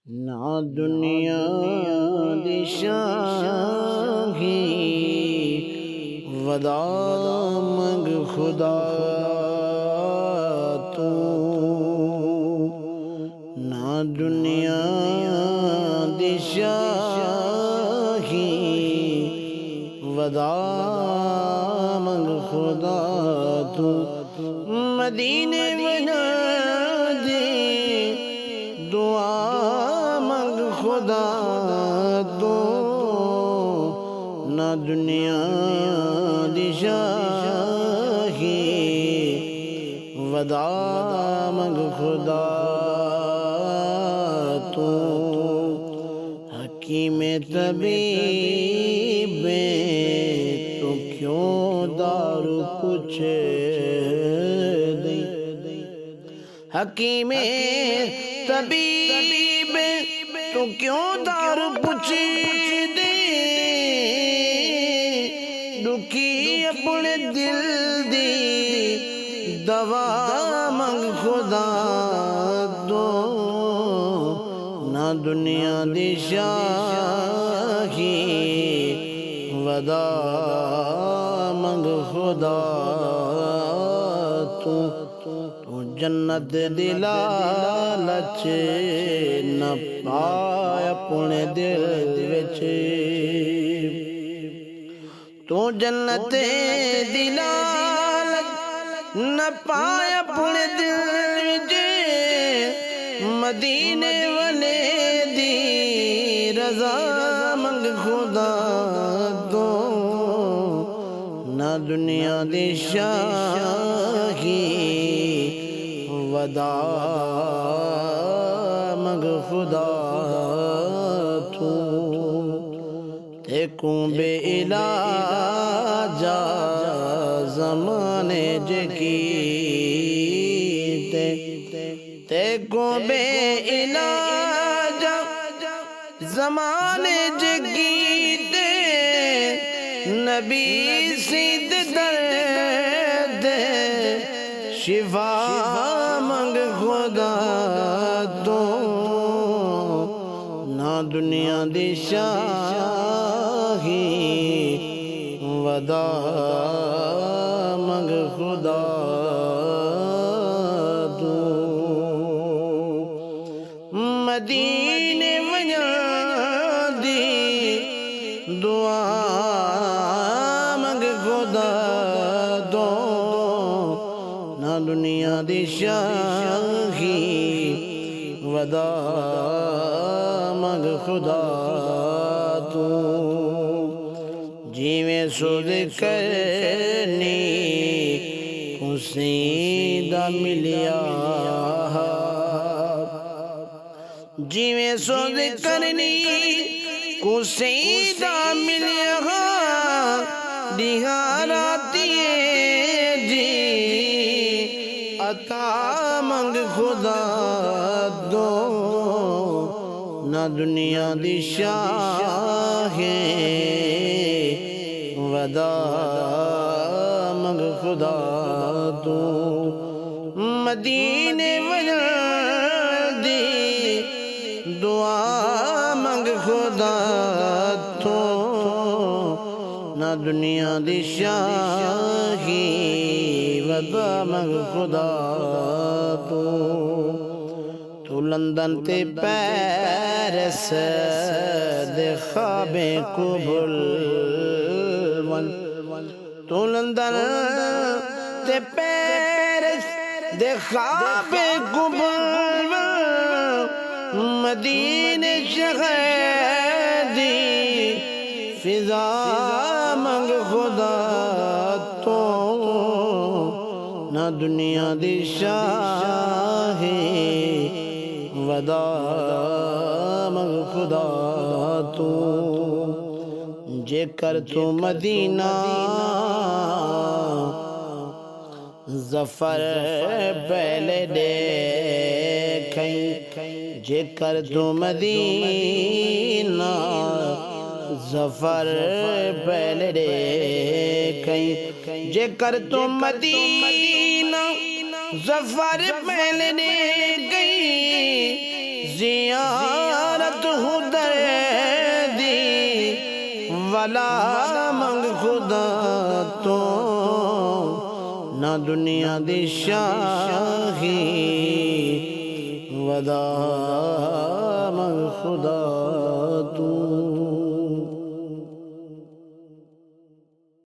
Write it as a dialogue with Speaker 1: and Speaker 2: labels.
Speaker 1: نہ دنیا دی شاہی ودا منگ خدا تو، نہ دنیا دی شاہی ودا منگ خدا تو، مدینے بنا دے دعا منگ خدا تو، نہ دنیا دی شاہی ودا منگ خدا تو، حکیم طبیب تو کیوں دارو پوچھے دی، حکیم طبیب تو کیوں دارو پوچھے دے، دکھی اپنے دل دی دوا منگ خدا دو، نہ دنیا دی شاہی ودا منگ خدا تو، جنت دی لالچ نہ پائے اپنے دل وچ، تو جنت دی لالچ نہ پائے اپنے دل وچ، مدینے والے دی رضا منگ خدا دو، نہ دنیا دی شاہی ودا منگ خدا تو، دیکھوں بے علاجہ زمانے جگیتے، دیکھوں بے علاجہ زمانے جگیتے، نبی سید درد شفا منگ خدا تو، نہ دنیا دی شاہی ودا منگ خدا تو، مدینے وجہ دی دعا منگ خدا دو، نہ دنیا دی شاہی ودا منگ خدا تو، جیویں سود کرنی حسین ملیا، جیویں سود کرنی حسین ملیا، دیہاراتی جی عطا منگ خدا دو، نہ دنیا دی شاہی ودا منگ خدا تو، مدینے والے دی دعا منگ خدا تو، نہ دنیا دی شاہی ودا منگ خدا تو، تو لندن تے پیرس دے خوابیں کو بھول، تو لندن تے پیرس دے خوابیں کو بھول، مدینے شہر دی فضا منگ خدا تو، نہ دنیا دی شاہی ودا منگ خدا تو، جے کر تو مدینہ ظفر پہلے دیکھیں، جے کر تو مدینہ ظفر پہلے دیکھیں، جے کر تو مدینہ ظفر پہلے دیکھیں، زیادہ بیعت خدای دی ولا منگ خدا تو نہ دنیا دی شاہی ودا منگ خدا تو